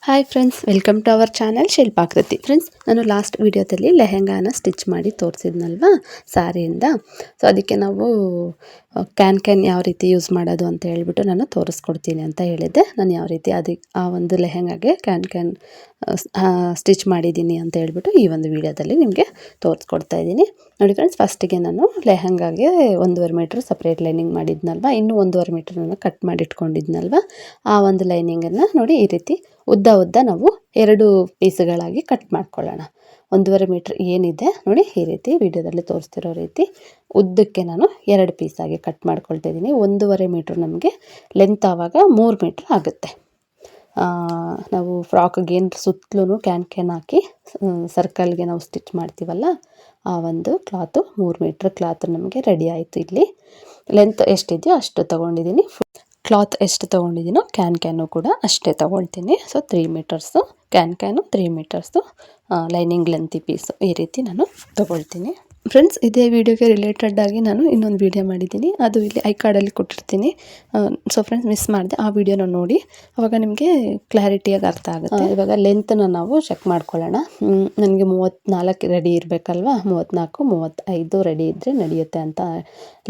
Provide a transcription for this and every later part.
Hi friends, welcome to our channel Shilpakruti. Friends, ನಾನು last ವಿಡಿಯೋದಲ್ಲಿ ಲೆಹೆಂಗಾನ ಸ್ಟಿಚ್ ಮಾಡಿ ತೋರಿಸಿದ್ನಲ್ವಾ ಸಾರಿಯಿಂದ. ಸೊ ಅದಕ್ಕೆ ನಾವು ಕ್ಯಾನ್ ಯಾವ ರೀತಿ ಯೂಸ್ ಮಾಡೋದು ಅಂತ ಹೇಳ್ಬಿಟ್ಟು ನಾನು ತೋರಿಸ್ಕೊಡ್ತೀನಿ ಅಂತ ಹೇಳಿದ್ದೆ. ನಾನು ಯಾವ ರೀತಿ ಆ ಒಂದು ಲೆಹೆಂಗಾಗೆ ಕ್ಯಾನ್ ಸ್ಟಿಚ್ ಮಾಡಿದ್ದೀನಿ ಅಂತ ಹೇಳ್ಬಿಟ್ಟು ಈ ಒಂದು ವಿಡಿಯೋದಲ್ಲಿ ನಿಮಗೆ ತೋರಿಸ್ಕೊಡ್ತಾ ಇದ್ದೀನಿ. ನೋಡಿ ಫ್ರೆಂಡ್ಸ್, ಫಸ್ಟಿಗೆ ನಾನು ಲೆಹೆಂಗಾಗೆ 1.5 ಮೀಟ್ರ್ ಸಪ್ರೇಟ್ ಲೈನಿಂಗ್ ಮಾಡಿದ್ನಲ್ವ, ಇನ್ನೂ 1.5 ಮೀಟ್ರ್ ನಾನು ಕಟ್ ಮಾಡಿ ಇಟ್ಕೊಂಡಿದ್ನಲ್ವ, ಆ ಒಂದು ಲೈನಿಂಗನ್ನು ನೋಡಿ ಈ ರೀತಿ ಉದ್ದ ನಾವು 2 ಪೀಸ್ಗಳಾಗಿ ಕಟ್ ಮಾಡ್ಕೊಳ್ಳೋಣ. 1.5 ಮೀಟ್ರ್ ಏನಿದೆ ನೋಡಿ, ಈ ರೀತಿ ವಿಡಿಯೋದಲ್ಲಿ ತೋರಿಸ್ತಿರೋ ರೀತಿ ಉದ್ದಕ್ಕೆ ನಾನು 2 ಪೀಸಾಗಿ ಕಟ್ ಮಾಡ್ಕೊಳ್ತಾ ಇದ್ದೀನಿ. 1.5 ಮೀಟ್ರ್ ನಮಗೆ ಲೆಂತ್ ಆವಾಗ 3 ಮೀಟ್ರ್ ಆಗುತ್ತೆ. ನಾವು ಫ್ರಾಕ್ಗೆ ಏನು ಸುತ್ತಲೂ ಕ್ಯಾನ್ ಹಾಕಿ ಸರ್ಕಲ್ಗೆ ನಾವು ಸ್ಟಿಚ್ ಮಾಡ್ತೀವಲ್ಲ, ಆ ಒಂದು ಕ್ಲಾತು 3 ಮೀಟ್ರ್ ಕ್ಲಾತ್ ನಮಗೆ ರೆಡಿ ಆಯಿತು. ಇಲ್ಲಿ ಲೆಂತ್ ಎಷ್ಟಿದೆಯೋ ಅಷ್ಟು ತೊಗೊಂಡಿದ್ದೀನಿ. ಕ್ಲಾತ್ ಎಷ್ಟು ತೊಗೊಂಡಿದ್ದೀನೋ ಕ್ಯಾನು ಕೂಡ ಅಷ್ಟೇ ತೊಗೊಳ್ತೀನಿ. So 3 metres can, 3 metres lining lengthy piece, ಈ ರೀತಿ ನಾನು ತೊಗೊಳ್ತೀನಿ. ಫ್ರೆಂಡ್ಸ್, ಇದೇ ವಿಡಿಯೋಗೆ ರಿಲೇಟೆಡ್ ಆಗಿ ನಾನು ಇನ್ನೊಂದು ವಿಡಿಯೋ ಮಾಡಿದ್ದೀನಿ, ಅದು ಇಲ್ಲಿ ಐ ಕಾರ್ಡಲ್ಲಿ ಕೊಟ್ಟಿರ್ತೀನಿ. ಸೊ ಫ್ರೆಂಡ್ಸ್, ಮಿಸ್ ಮಾಡಿದೆ ಆ ವಿಡಿಯೋನ ನೋಡಿ, ಆವಾಗ ನಿಮಗೆ ಕ್ಲಾರಿಟಿಯಾಗಿ ಅರ್ಥ ಆಗುತ್ತೆ. ಇವಾಗ ಲೆಂತನ್ನ ನಾವು ಚೆಕ್ ಮಾಡ್ಕೊಳ್ಳೋಣ. ನನಗೆ 34 ರೆಡಿ ಇರಬೇಕಲ್ವ, 34, 35 ರೆಡಿ ಇದ್ದರೆ ನಡೆಯುತ್ತೆ ಅಂತ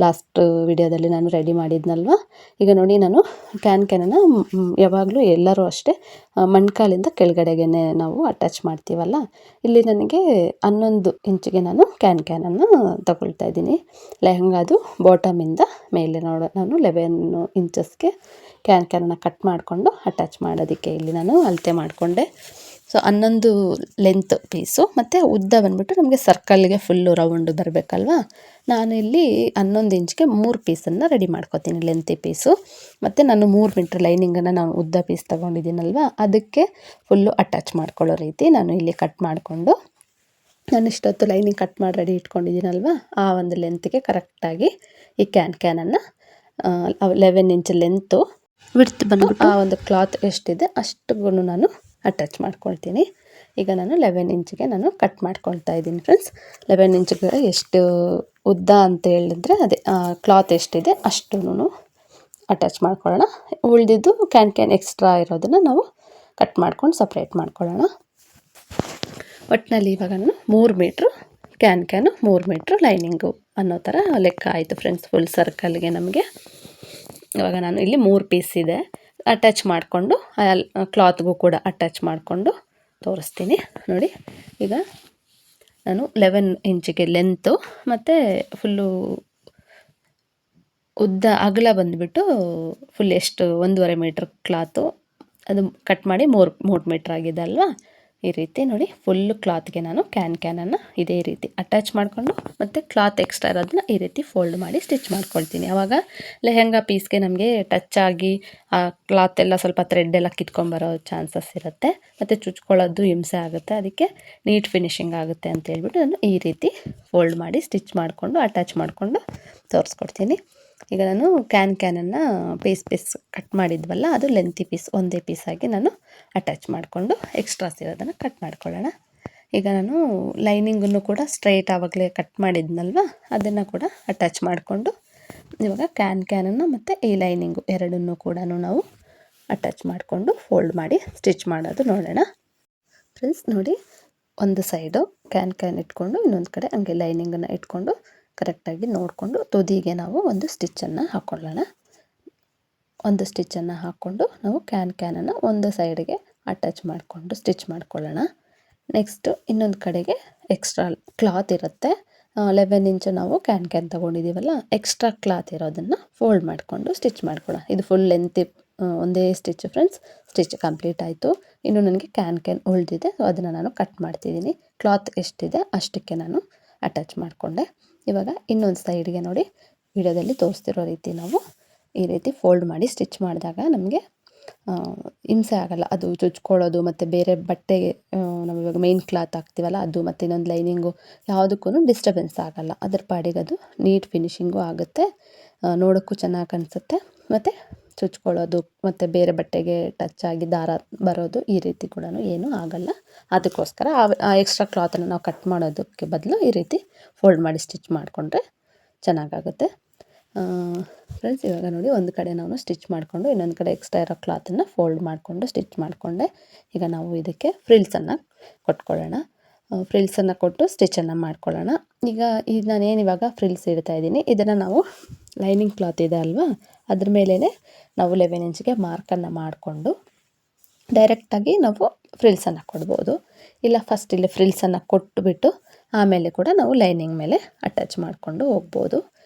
ಲಾಸ್ಟ್ ವಿಡಿಯೋದಲ್ಲಿ ನಾನು ರೆಡಿ ಮಾಡಿದ್ನಲ್ವ. ಈಗ ನೋಡಿ, ನಾನು ಕ್ಯಾನನ್ನು ಯಾವಾಗಲೂ ಎಲ್ಲರೂ ಅಷ್ಟೇ ಮಣ್ಕಾಲಿಂದ ಕೆಳಗಡೆಗೆ ನಾವು ಅಟ್ಯಾಚ್ ಮಾಡ್ತೀವಲ್ಲ, ಇಲ್ಲಿ ನನಗೆ 11 ಇಂಚಿಗೆ ನಾನು ಕ್ಯಾನನ್ನು ತಗೊಳ್ತಾ ಇದ್ದೀನಿ. ಲೆಹಂಗಾದು ಬಾಟಮಿಂದ ಮೇಲೆ ನಾನು 11 ಇಂಚಸ್ಗೆ ಕ್ಯಾನನ್ನು ಕಟ್ ಮಾಡಿಕೊಂಡು ಅಟ್ಯಾಚ್ ಮಾಡೋದಕ್ಕೆ ಇಲ್ಲಿ ನಾನು ಅಳತೆ ಮಾಡಿಕೊಂಡೆ. ಸೊ 11 ಲೆಂತ್ ಪೀಸು ಮತ್ತು ಉದ್ದ ಬಂದ್ಬಿಟ್ಟು ನಮಗೆ ಸರ್ಕಲ್ಗೆ ಫುಲ್ಲು ರೌಂಡ್ ಬರಬೇಕಲ್ವ. ನಾನು ಇಲ್ಲಿ 11 ಇಂಚ್ಗೆ 3 ಪೀಸನ್ನು ರೆಡಿ ಮಾಡ್ಕೋತೀನಿ, ಲೆಂತಿ ಪೀಸು. ಮತ್ತು ನಾನು 3 ಮೀಟ್ರ್ ಲೈನಿಂಗನ್ನು ನಾನು ಉದ್ದ ಪೀಸ್ ತೊಗೊಂಡಿದ್ದೀನಲ್ವ, ಅದಕ್ಕೆ ಫುಲ್ಲು ಅಟ್ಯಾಚ್ ಮಾಡ್ಕೊಳ್ಳೋ ರೀತಿ ನಾನು ಇಲ್ಲಿ ಕಟ್ ಮಾಡಿಕೊಂಡು, ನಾನು ಇಷ್ಟೊತ್ತು ಲೈನಿಂಗ್ ಕಟ್ ಮಾಡಿ ರೆಡಿ ಇಟ್ಕೊಂಡಿದ್ದೀನಲ್ವ, ಆ ಒಂದು ಲೆಂತ್ಗೆ ಕರೆಕ್ಟಾಗಿ ಈ ಕ್ಯಾನನ್ನು 11 ಇಂಚ್ ಲೆಂತು ವಿಡ್ತ್ ಬಂದ್ಬಿಟ್ಟು ಆ ಒಂದು ಕ್ಲಾತ್ ಎಷ್ಟಿದೆ ಅಷ್ಟಿಗೂ ನಾನು ಅಟ್ಯಾಚ್ ಮಾಡ್ಕೊಳ್ತೀನಿ. ಈಗ ನಾನು 11 ಇಂಚಿಗೆ ನಾನು ಕಟ್ ಮಾಡ್ಕೊಳ್ತಾ ಇದ್ದೀನಿ. ಫ್ರೆಂಡ್ಸ್, 11 ಇಂಚಿಗೆ ಎಷ್ಟು ಉದ್ದ ಅಂತ ಹೇಳಿದ್ರೆ ಅದೇ ಕ್ಲಾತ್ ಎಷ್ಟಿದೆ ಅಷ್ಟು ಅಟ್ಯಾಚ್ ಮಾಡ್ಕೊಳ್ಳೋಣ. ಉಳಿದಿದ್ದು ಕ್ಯಾನ್ ಎಕ್ಸ್ಟ್ರಾ ಇರೋದನ್ನು ನಾವು ಕಟ್ ಮಾಡ್ಕೊಂಡು ಸಪ್ರೇಟ್ ಮಾಡ್ಕೊಳ್ಳೋಣ. ಒಟ್ಟಿನಲ್ಲಿ ಇವಾಗ ನಾನು 3 ಮೀಟ್ರ್ ಕ್ಯಾನು 3 ಮೀಟ್ರ್ ಲೈನಿಂಗು ಅನ್ನೋ ಥರ ಲೆಕ್ಕ ಆಯಿತು ಫ್ರೆಂಡ್ಸ್. ಫುಲ್ ಸರ್ಕಲ್ಗೆ ನಮಗೆ ಇವಾಗ ನಾನು ಇಲ್ಲಿ 3 ಪೀಸ್ ಇದೆ ಅಟ್ಯಾಚ್ ಮಾಡಿಕೊಂಡು ಕ್ಲಾತ್ಗೂ ಕೂಡ ಅಟ್ಯಾಚ್ ಮಾಡಿಕೊಂಡು ತೋರಿಸ್ತೀನಿ. ನೋಡಿ, ಈಗ ನಾನು 11 ಇಂಚಿಗೆ ಲೆಂತು ಮತ್ತು ಫುಲ್ಲು ಉದ್ದ ಅಗಲ ಬಂದುಬಿಟ್ಟು ಫುಲ್ ಎಷ್ಟು 1.5 ಮೀಟ್ರ್ ಕ್ಲಾತು ಅದು ಕಟ್ ಮಾಡಿ 3 ಮೀಟ್ರ್ ಆಗಿದೆ ಅಲ್ವಾ. ಈ ರೀತಿ ನೋಡಿ, ಫುಲ್ಲು ಕ್ಲಾತ್ಗೆ ನಾನು ಕ್ಯಾನನ್ನು ಇದೇ ರೀತಿ ಅಟ್ಯಾಚ್ ಮಾಡಿಕೊಂಡು ಮತ್ತು ಕ್ಲಾತ್ ಎಕ್ಸ್ಟ್ರಾ ಇರೋದನ್ನ ಈ ರೀತಿ ಫೋಲ್ಡ್ ಮಾಡಿ ಸ್ಟಿಚ್ ಮಾಡ್ಕೊಳ್ತೀನಿ. ಆವಾಗ ಲೆಹೆಂಗಾ ಪೀಸ್ಗೆ ನಮಗೆ ಟಚ್ ಆಗಿ ಆ ಕ್ಲಾತ್ ಎಲ್ಲ ಸ್ವಲ್ಪ ಥ್ರೆಡ್ ಎಲ್ಲ ಕಿತ್ಕೊಂಬರೋ ಚಾನ್ಸಸ್ ಇರುತ್ತೆ, ಮತ್ತು ಚುಚ್ಕೊಳ್ಳೋದು ಹಿಂಸೆ ಆಗುತ್ತೆ. ಅದಕ್ಕೆ ನೀಟ್ ಫಿನಿಶಿಂಗ್ ಆಗುತ್ತೆ ಅಂತ ಹೇಳ್ಬಿಟ್ಟು ನಾನು ಈ ರೀತಿ ಫೋಲ್ಡ್ ಮಾಡಿ ಸ್ಟಿಚ್ ಮಾಡಿಕೊಂಡು ಅಟ್ಯಾಚ್ ಮಾಡಿಕೊಂಡು ತೋರಿಸ್ಕೊಡ್ತೀನಿ. ಈಗ ನಾನು ಕ್ಯಾನನ್ನು ಪೀಸ್ ಕಟ್ ಮಾಡಿದ್ವಲ್ಲ, ಅದು ಲೆಂತಿ ಪೀಸ್ ಒಂದೇ ಪೀಸಾಗಿ ನಾನು ಅಟ್ಯಾಚ್ ಮಾಡಿಕೊಂಡು ಎಕ್ಸ್ಟ್ರಾಸ್ ಇರೋದನ್ನು ಕಟ್ ಮಾಡ್ಕೊಳ್ಳೋಣ. ಈಗ ನಾನು ಲೈನಿಂಗನ್ನು ಕೂಡ ಸ್ಟ್ರೈಟ್ ಆವಾಗಲೇ ಕಟ್ ಮಾಡಿದ್ನಲ್ವ, ಅದನ್ನು ಕೂಡ ಅಟ್ಯಾಚ್ ಮಾಡಿಕೊಂಡು ಇವಾಗ ಕ್ಯಾನನ್ನು ಮತ್ತು ಈ ಲೈನಿಂಗು ಎರಡನ್ನೂ ಕೂಡ ನಾವು ಅಟ್ಯಾಚ್ ಮಾಡಿಕೊಂಡು ಫೋಲ್ಡ್ ಮಾಡಿ ಸ್ಟಿಚ್ ಮಾಡೋದು ನೋಡೋಣ. ಫ್ರೆಂಡ್ಸ್ ನೋಡಿ, ಒಂದು ಸೈಡು ಕ್ಯಾನ್ ಇಟ್ಕೊಂಡು ಇನ್ನೊಂದು ಕಡೆ ಹಂಗೆ ಲೈನಿಂಗನ್ನು ಇಟ್ಕೊಂಡು ಕರೆಕ್ಟಾಗಿ ನೋಡಿಕೊಂಡು ತುದಿಗೆ ನಾವು ಒಂದು ಸ್ಟಿಚ್ಚನ್ನು ಹಾಕ್ಕೊಳ್ಳೋಣ. ಒಂದು ಸ್ಟಿಚ್ಚನ್ನು ಹಾಕ್ಕೊಂಡು ನಾವು ಕ್ಯಾನನ್ನು ಒಂದು ಸೈಡ್ಗೆ ಅಟ್ಯಾಚ್ ಮಾಡಿಕೊಂಡು ಸ್ಟಿಚ್ ಮಾಡ್ಕೊಳ್ಳೋಣ. ನೆಕ್ಸ್ಟು ಇನ್ನೊಂದು ಕಡೆಗೆ ಎಕ್ಸ್ಟ್ರಾ ಕ್ಲಾತ್ ಇರುತ್ತೆ, 11 ಇಂಚು ನಾವು ಕ್ಯಾನ್ ತೊಗೊಂಡಿದ್ದೀವಲ್ಲ, ಎಕ್ಸ್ಟ್ರಾ ಕ್ಲಾತ್ ಇರೋದನ್ನು ಫೋಲ್ಡ್ ಮಾಡಿಕೊಂಡು ಸ್ಟಿಚ್ ಮಾಡ್ಕೊಳ್ಳೋಣ. ಇದು ಫುಲ್ ಲೆಂತಿ ಒಂದೇ ಸ್ಟಿಚ್ ಫ್ರೆಂಡ್ಸ್. ಸ್ಟಿಚ್ ಕಂಪ್ಲೀಟ್ ಆಯಿತು. ಇನ್ನು ನನಗೆ ಕ್ಯಾನ್ ಉಳಿದಿದೆ, ಸೊ ಅದನ್ನು ನಾನು ಕಟ್ ಮಾಡ್ತಿದ್ದೀನಿ. ಕ್ಲಾತ್ ಎಷ್ಟಿದೆ ಅಷ್ಟಕ್ಕೆ ನಾನು ಅಟ್ಯಾಚ್ ಮಾಡಿಕೊಂಡೆ. ಇವಾಗ ಇನ್ನೊಂದು ಸೈಡ್ಗೆ ನೋಡಿ, ವಿಡಿಯೋದಲ್ಲಿ ತೋರಿಸ್ತಿರೋ ರೀತಿ ನಾವು ಈ ರೀತಿ ಫೋಲ್ಡ್ ಮಾಡಿ ಸ್ಟಿಚ್ ಮಾಡಿದಾಗ ನಮಗೆ ಹಿಂಸೆ ಆಗೋಲ್ಲ, ಅದು ಚುಚ್ಕೊಳ್ಳೋದು ಮತ್ತು ಬೇರೆ ಬಟ್ಟೆಗೆ ನಾವು ಇವಾಗ ಮೇನ್ ಕ್ಲಾತ್ ಹಾಕ್ತೀವಲ್ಲ ಅದು ಮತ್ತು ಇನ್ನೊಂದು ಲೈನಿಂಗು ಯಾವುದಕ್ಕೂ ಡಿಸ್ಟರ್ಬೆನ್ಸ್ ಆಗೋಲ್ಲ. ಅದ್ರ ಪಾಡಿಗೆ ಅದು ನೀಟ್ ಫಿನಿಶಿಂಗು ಆಗುತ್ತೆ, ನೋಡೋಕ್ಕೂ ಚೆನ್ನಾಗಿ ಕಾಣಿಸುತ್ತೆ, ಮತ್ತು ಚುಚ್ಕೊಳ್ಳೋದು ಮತ್ತು ಬೇರೆ ಬಟ್ಟೆಗೆ ಟಚ್ ಆಗಿ ದಾರ ಬರೋದು ಈ ರೀತಿ ಕೂಡ ಏನೂ ಆಗೋಲ್ಲ. ಅದಕ್ಕೋಸ್ಕರ ಆ ಎಕ್ಸ್ಟ್ರಾ ಕ್ಲಾತನ್ನು ನಾವು ಕಟ್ ಮಾಡೋದಕ್ಕೆ ಬದಲು ಈ ರೀತಿ ಫೋಲ್ಡ್ ಮಾಡಿ ಸ್ಟಿಚ್ ಮಾಡಿಕೊಂಡ್ರೆ ಚೆನ್ನಾಗಾಗುತ್ತೆ. ಫ್ರೆಂಡ್ಸ್ ಇವಾಗ ನೋಡಿ ಒಂದು ಕಡೆ ನಾನು ಸ್ಟಿಚ್ ಮಾಡಿಕೊಂಡು ಇನ್ನೊಂದು ಕಡೆ ಎಕ್ಸ್ಟ್ರಾ ಇರೋ ಕ್ಲಾತನ್ನು ಫೋಲ್ಡ್ ಮಾಡಿಕೊಂಡು ಸ್ಟಿಚ್ ಮಾಡಿಕೊಂಡೆ. ಈಗ ನಾವು ಇದಕ್ಕೆ ಫ್ರಿಲ್ಸನ್ನು ಕೊಟ್ಕೊಳ್ಳೋಣ. ಫ್ರಿಲ್ಸನ್ನು ಕೊಟ್ಟು ಸ್ಟಿಚನ್ನು ಮಾಡ್ಕೊಳ್ಳೋಣ. ಈಗ ನಾನೇನು ಇವಾಗ ಫ್ರಿಲ್ಸ್ ಇಡ್ತಾ ಇದ್ದೀನಿ, ಇದನ್ನು ನಾವು ಲೈನಿಂಗ್ ಕ್ಲಾತ್ ಇದೆ ಅಲ್ವಾ, ಅದ್ರ ಮೇಲೇ ನಾವು 11 ಇಂಚಿಗೆ ಮಾರ್ಕನ್ನು ಮಾಡಿಕೊಂಡು ಡೈರೆಕ್ಟಾಗಿ ನಾವು ಫ್ರಿಲ್ಸನ್ನು ಕೊಡ್ಬೋದು. ಇಲ್ಲ ಫಸ್ಟ್ ಇಲ್ಲಿ ಫ್ರಿಲ್ಸನ್ನು ಕೊಟ್ಟುಬಿಟ್ಟು ಆಮೇಲೆ ಕೂಡ ನಾವು ಲೈನಿಂಗ್ ಮೇಲೆ ಅಟ್ಯಾಚ್ ಮಾಡಿಕೊಂಡು ಹೋಗ್ಬೋದು.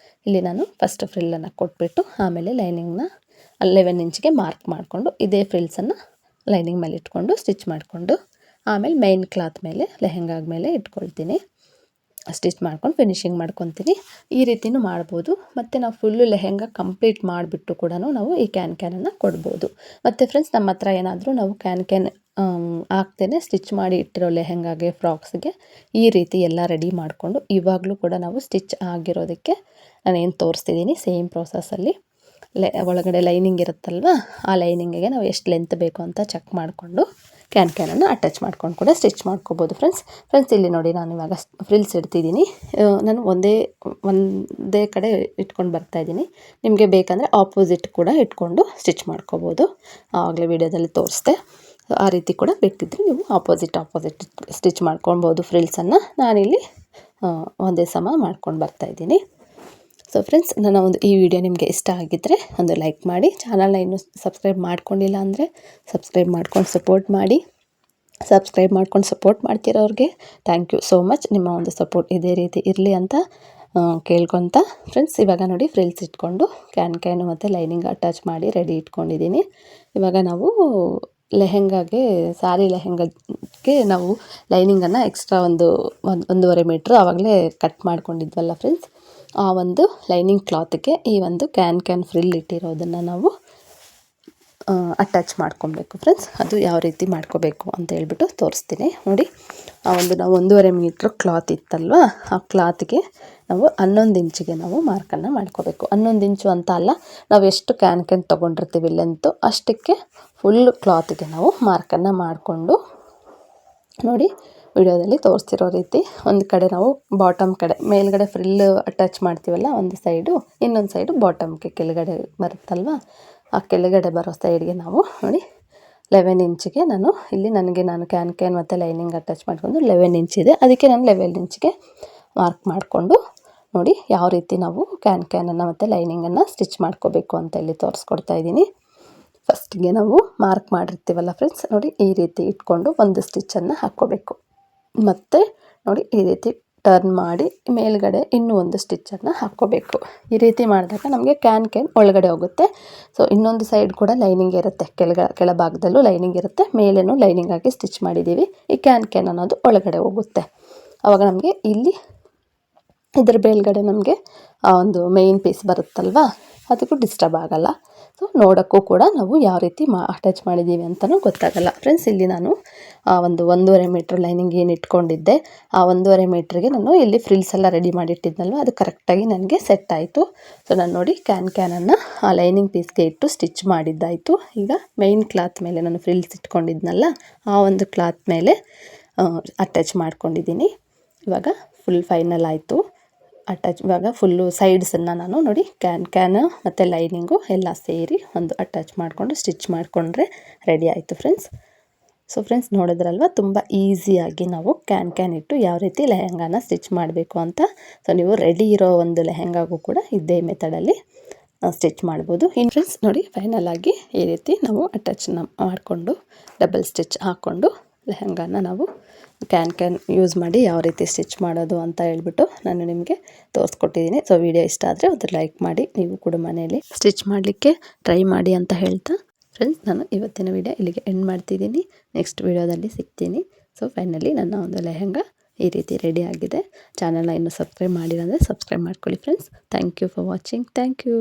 ಇಲ್ಲಿ ನಾನು ಫಸ್ಟ್ ಫ್ರಿಲ್ಲನ್ನು ಕೊಟ್ಬಿಟ್ಟು ಆಮೇಲೆ ಲೈನಿಂಗ್ನ 11 ಇಂಚಿಗೆ ಮಾರ್ಕ್ ಮಾಡಿಕೊಂಡು ಇದೇ ಫ್ರಿಲ್ಸನ್ನು ಲೈನಿಂಗ್ ಮೇಲೆ ಇಟ್ಕೊಂಡು ಸ್ಟಿಚ್ ಮಾಡಿಕೊಂಡು ಆಮೇಲೆ ಮೈನ್ ಕ್ಲಾತ್ ಮೇಲೆ ಲೆಹೆಂಗಾದ ಮೇಲೆ ಇಟ್ಕೊಳ್ತೀನಿ. ಸ್ಟಿಚ್ ಮಾಡ್ಕೊಂಡು ಫಿನಿಶಿಂಗ್ ಮಾಡ್ಕೊತೀನಿ. ಈ ರೀತಿಯೂ ಮಾಡ್ಬೋದು. ಮತ್ತು ನಾವು ಫುಲ್ಲು ಲೆಹೆಂಗಾ ಕಂಪ್ಲೀಟ್ ಮಾಡಿಬಿಟ್ಟು ಕೂಡ ನಾವು ಈ ಕ್ಯಾನನ್ನು ಕೊಡ್ಬೋದು. ಮತ್ತು ಫ್ರೆಂಡ್ಸ್ ನಮ್ಮ ಹತ್ರ ಏನಾದರೂ ನಾವು ಕ್ಯಾನ್ ಹಾಕ್ತೇನೆ ಸ್ಟಿಚ್ ಮಾಡಿ ಇಟ್ಟಿರೋ ಲೆಹೆಂಗಾಗೆ, ಫ್ರಾಕ್ಸ್ಗೆ ಈ ರೀತಿ ಎಲ್ಲ ರೆಡಿ ಮಾಡಿಕೊಂಡು ಇವಾಗಲೂ ಕೂಡ ನಾವು ಸ್ಟಿಚ್ ಆಗಿರೋದಕ್ಕೆ ನಾನೇನು ತೋರಿಸ್ತಿದ್ದೀನಿ ಸೇಮ್ ಪ್ರೋಸೆಸ್ಸಲ್ಲಿ ಒಳಗಡೆ ಲೈನಿಂಗ್ ಇರುತ್ತಲ್ವ, ಆ ಲೈನಿಂಗಿಗೆ ನಾವು ಎಷ್ಟು ಲೆಂತ್ ಬೇಕು ಅಂತ ಚೆಕ್ ಮಾಡಿಕೊಂಡು ಕ್ಯಾನನ್ನು ಅಟ್ಯಾಚ್ ಮಾಡ್ಕೊಂಡು ಕೂಡ ಸ್ಟಿಚ್ ಮಾಡ್ಕೋಬೋದು. ಫ್ರೆಂಡ್ಸ್ ಇಲ್ಲಿ ನೋಡಿ ನಾನು ಇವಾಗ ಫ್ರಿಲ್ಸ್ ಇಡ್ತಿದ್ದೀನಿ. ನಾನು ಒಂದೇ ಕಡೆ ಇಟ್ಕೊಂಡು ಬರ್ತಾಯಿದ್ದೀನಿ. ನಿಮಗೆ ಬೇಕಂದರೆ ಆಪೋಸಿಟ್ ಕೂಡ ಇಟ್ಕೊಂಡು ಸ್ಟಿಚ್ ಮಾಡ್ಕೋಬೋದು. ಆವಾಗಲೇ ವಿಡಿಯೋದಲ್ಲಿ ತೋರಿಸ್ದೆ. ಆ ರೀತಿ ಕೂಡ ಬೇಕಿದ್ದರೆ ನೀವು ಆಪೋಸಿಟ್ ಸ್ಟಿಚ್ ಮಾಡ್ಕೊಬೋದು ಫ್ರಿಲ್ಸನ್ನು. ನಾನಿಲ್ಲಿ ಒಂದೇ ಸಮ ಮಾಡ್ಕೊಂಡು ಬರ್ತಾಯಿದ್ದೀನಿ. ಸೊ ಫ್ರೆಂಡ್ಸ್, ನನ್ನ ಈ ವಿಡಿಯೋ ನಿಮಗೆ ಇಷ್ಟ ಆಗಿದ್ದರೆ ಒಂದು ಲೈಕ್ ಮಾಡಿ. ಚಾನಲ್ನ ಇನ್ನೂ ಸಬ್ಸ್ಕ್ರೈಬ್ ಮಾಡ್ಕೊಂಡಿಲ್ಲ ಅಂದರೆ ಸಬ್ಸ್ಕ್ರೈಬ್ ಮಾಡ್ಕೊಂಡು ಸಪೋರ್ಟ್ ಮಾಡಿ. ಸಬ್ಸ್ಕ್ರೈಬ್ ಮಾಡ್ಕೊಂಡು ಸಪೋರ್ಟ್ ಮಾಡ್ತಿರೋರಿಗೆ ಥ್ಯಾಂಕ್ ಯು ಸೋ ಮಚ್. ನಿಮ್ಮ ಒಂದು ಸಪೋರ್ಟ್ ಇದೇ ರೀತಿ ಇರಲಿ ಅಂತ ಕೇಳ್ಕೊತ ಫ್ರೆಂಡ್ಸ್, ಇವಾಗ ನೋಡಿ ಫ್ರಿಲ್ಸ್ ಇಟ್ಕೊಂಡು ಕ್ಯಾನ್ ಮತ್ತು ಲೈನಿಂಗ್ ಅಟ್ಯಾಚ್ ಮಾಡಿ ರೆಡಿ ಇಟ್ಕೊಂಡಿದ್ದೀನಿ. ಇವಾಗ ನಾವು ಲೆಹೆಂಗಾಗೆ, ಸ್ಯಾರಿ ಲೆಹೆಂಗಾಗೆ ನಾವು ಲೈನಿಂಗನ್ನು ಎಕ್ಸ್ಟ್ರಾ 1.5 ಮೀಟ್ರ್ ಆವಾಗಲೇ ಕಟ್ ಮಾಡ್ಕೊಂಡಿದ್ವಲ್ಲ ಫ್ರೆಂಡ್ಸ್, ಆ ಒಂದು ಲೈನಿಂಗ್ ಕ್ಲಾತ್ಗೆ ಈ ಒಂದು ಕ್ಯಾನ್ ಫ್ರಿಲ್ ಇಟ್ಟಿರೋದನ್ನು ನಾವು ಅಟ್ಯಾಚ್ ಮಾಡ್ಕೊಬೇಕು ಫ್ರೆಂಡ್ಸ್. ಅದು ಯಾವ ರೀತಿ ಮಾಡ್ಕೋಬೇಕು ಅಂತ ಹೇಳ್ಬಿಟ್ಟು ತೋರಿಸ್ತೀನಿ ನೋಡಿ. ನಾವು 1.5 ಮೀಟ್ರ್ ಕ್ಲಾತ್ ಇತ್ತಲ್ವ, ಆ ಕ್ಲಾತ್ಗೆ ನಾವು 11 ಇಂಚಿಗೆ ನಾವು ಮಾರ್ಕನ್ನು ಮಾಡ್ಕೋಬೇಕು. 11 ಇಂಚು ಅಂತ ಅಲ್ಲ, ನಾವು ಎಷ್ಟು ಕ್ಯಾನ್ ತೊಗೊಂಡಿರ್ತೀವಿ ಲೆಂತು ಅಷ್ಟಕ್ಕೆ ಫುಲ್ ಕ್ಲಾತ್ಗೆ ನಾವು ಮಾರ್ಕನ್ನು ಮಾಡಿಕೊಂಡು ನೋಡಿ ವಿಡಿಯೋದಲ್ಲಿ ತೋರಿಸ್ತಿರೋ ರೀತಿ ಒಂದು ಕಡೆ ನಾವು ಬಾಟಮ್ ಕಡೆ ಮೇಲ್ಗಡೆ ಫ್ರಿಲ್ ಅಟ್ಯಾಚ್ ಮಾಡ್ತೀವಲ್ಲ ಒಂದು ಸೈಡು, ಇನ್ನೊಂದು ಸೈಡು ಬಾಟಮ್ಗೆ ಕೆಳಗಡೆ ಬರುತ್ತಲ್ವ, ಆ ಕೆಳಗಡೆ ಬರೋ ಸೈಡ್ಗೆ ನಾವು ನೋಡಿ 11 ಇಂಚಿಗೆ ನಾನು ಕ್ಯಾನ್ ಮತ್ತು ಲೈನಿಂಗ್ ಅಟ್ಯಾಚ್ ಮಾಡ್ಕೊಂಡು 11 ಇಂಚಿದೆ, ಅದಕ್ಕೆ ನಾನು 11 ಇಂಚಿಗೆ ಮಾರ್ಕ್ ಮಾಡಿಕೊಂಡು ನೋಡಿ ಯಾವ ರೀತಿ ನಾವು ಕ್ಯಾನನ್ನು ಮತ್ತು ಲೈನಿಂಗನ್ನು ಸ್ಟಿಚ್ ಮಾಡ್ಕೋಬೇಕು ಅಂತ ಇಲ್ಲಿ ತೋರಿಸ್ಕೊಡ್ತಾ ಇದ್ದೀನಿ. ಫಸ್ಟಿಗೆ ನಾವು ಮಾರ್ಕ್ ಮಾಡಿರ್ತೀವಲ್ಲ ಫ್ರೆಂಡ್ಸ್, ನೋಡಿ ಈ ರೀತಿ ಇಟ್ಕೊಂಡು ಒಂದು ಸ್ಟಿಚ್ಚನ್ನು ಹಾಕ್ಕೋಬೇಕು. ಮತ್ತು ನೋಡಿ ಈ ರೀತಿ ಟರ್ನ್ ಮಾಡಿ ಮೇಲ್ಗಡೆ ಇನ್ನೂ ಒಂದು ಸ್ಟಿಚ್ಚನ್ನು ಹಾಕ್ಕೋಬೇಕು. ಈ ರೀತಿ ಮಾಡಿದಾಗ ನಮಗೆ ಕ್ಯಾನ್ ಒಳಗಡೆ ಹೋಗುತ್ತೆ. ಸೊ ಇನ್ನೊಂದು ಸೈಡ್ ಕೂಡ ಲೈನಿಂಗ್ ಇರುತ್ತೆ, ಕೆಳಭಾಗದಲ್ಲೂ ಲೈನಿಂಗ್ ಇರುತ್ತೆ, ಮೇಲೇನೂ ಲೈನಿಂಗ್ ಹಾಕಿ ಸ್ಟಿಚ್ ಮಾಡಿದ್ದೀವಿ. ಈ ಕ್ಯಾನ್ ಅನ್ನೋದು ಒಳಗಡೆ ಹೋಗುತ್ತೆ. ಆವಾಗ ನಮಗೆ ಇಲ್ಲಿ ಇದ್ರ ಮೇಲ್ಗಡೆ ನಮಗೆ ಆ ಒಂದು ಮೇಯ್ನ್ ಪೀಸ್ ಬರುತ್ತಲ್ವ, ಅದಕ್ಕೂ ಡಿಸ್ಟರ್ಬ್ ಆಗೋಲ್ಲ. ಸೊ ನೋಡೋಕ್ಕೂ ಕೂಡ ನಾವು ಯಾವ ರೀತಿ ಅಟ್ಯಾಚ್ ಮಾಡಿದ್ದೀವಿ ಅಂತಲೂ ಗೊತ್ತಾಗಲ್ಲ. ಫ್ರೆಂಡ್ಸ್, ಇಲ್ಲಿ ನಾನು ಒಂದು 1.5 ಮೀಟ್ರ್ ಲೈನಿಂಗ್ ಏನು ಇಟ್ಕೊಂಡಿದ್ದೆ, ಆ 1.5 ಮೀಟ್ರಿಗೆ ನಾನು ಇಲ್ಲಿ ಫ್ರಿಲ್ಸ್ ಎಲ್ಲ ರೆಡಿ ಮಾಡಿಟ್ಟಿದ್ನಲ್ವ, ಅದು ಕರೆಕ್ಟಾಗಿ ನನಗೆ ಸೆಟ್ ಆಯಿತು. ಸೊ ನಾನು ನೋಡಿ ಕ್ಯಾನನ್ನು ಆ ಲೈನಿಂಗ್ ಪೀಸ್ಗೆ ಇಟ್ಟು ಸ್ಟಿಚ್ ಮಾಡಿದ್ದಾಯಿತು. ಈಗ ಮೈನ್ ಕ್ಲಾತ್ ಮೇಲೆ ನಾನು ಫ್ರಿಲ್ಸ್ ಇಟ್ಕೊಂಡಿದ್ನಲ್ಲ, ಆ ಒಂದು ಕ್ಲಾತ್ ಮೇಲೆ ಅಟ್ಯಾಚ್ ಮಾಡ್ಕೊಂಡಿದ್ದೀನಿ. ಇವಾಗ ಫುಲ್ ಫೈನಲ್ ಆಯಿತು ಅಟ್ಯಾಚ್. ಇವಾಗ ಫುಲ್ಲು ಸೈಡ್ಸನ್ನು ನಾನು ನೋಡಿ ಕ್ಯಾನ್ ಮತ್ತು ಲೈನಿಂಗು ಎಲ್ಲ ಸೇರಿ ಒಂದು ಅಟ್ಯಾಚ್ ಮಾಡಿಕೊಂಡು ಸ್ಟಿಚ್ ಮಾಡಿಕೊಂಡ್ರೆ ರೆಡಿ ಆಯಿತು ಫ್ರೆಂಡ್ಸ್. ಸೊ ಫ್ರೆಂಡ್ಸ್, ನೋಡಿದ್ರಲ್ವ ತುಂಬ ಈಸಿಯಾಗಿ ನಾವು ಕ್ಯಾನ್ ಇಟ್ಟು ಯಾವ ರೀತಿ ಲೆಹೆಂಗಾನ ಸ್ಟಿಚ್ ಮಾಡಬೇಕು ಅಂತ. ಸೊ ನೀವು ರೆಡಿ ಇರೋ ಒಂದು ಲೆಹೆಂಗಾಗೂ ಕೂಡ ಇದೇ ಮೆಥಡಲ್ಲಿ ಸ್ಟಿಚ್ ಮಾಡ್ಬೋದು. ಇನ್ನು ಫ್ರೆಂಡ್ಸ್ ನೋಡಿ ಫೈನಲ್ ಆಗಿ ಈ ರೀತಿ ನಾವು ಅಟ್ಯಾಚನ್ನ ಮಾಡಿಕೊಂಡು ಡಬಲ್ ಸ್ಟಿಚ್ ಹಾಕ್ಕೊಂಡು ಲೆಹೆಂಗಾನ ನಾವು ಕ್ಯಾನ್ ಯೂಸ್ ಮಾಡಿ ಯಾವ ರೀತಿ ಸ್ಟಿಚ್ ಮಾಡೋದು ಅಂತ ಹೇಳ್ಬಿಟ್ಟು ನಾನು ನಿಮಗೆ ತೋರಿಸ್ಕೊಟ್ಟಿದ್ದೀನಿ. ಸೊ ವಿಡಿಯೋ ಇಷ್ಟ ಆದರೆ ಒಂದು ಲೈಕ್ ಮಾಡಿ, ನೀವು ಕೂಡ ಮನೆಯಲ್ಲಿ ಸ್ಟಿಚ್ ಮಾಡಲಿಕ್ಕೆ ಟ್ರೈ ಮಾಡಿ ಅಂತ ಹೇಳ್ತಾ ಫ್ರೆಂಡ್ಸ್, ನಾನು ಇವತ್ತಿನ ವಿಡಿಯೋ ಇಲ್ಲಿಗೆ ಎಂಡ್ ಮಾಡ್ತಿದ್ದೀನಿ. ನೆಕ್ಸ್ಟ್ ವಿಡಿಯೋದಲ್ಲಿ ಸಿಗ್ತೀನಿ. ಸೊ ಫೈನಲಿ ನನ್ನ ಒಂದು ಲೆಹೆಂಗಾ ಈ ರೀತಿ ರೆಡಿ ಆಗಿದೆ. ಚಾನಲ್ನ ಇನ್ನೂ ಸಬ್ಸ್ಕ್ರೈಬ್ ಮಾಡಿಲ್ಲ ಅಂದರೆ ಸಬ್ಸ್ಕ್ರೈಬ್ ಮಾಡ್ಕೊಳ್ಳಿ friends. Thank you for watching. Thank you.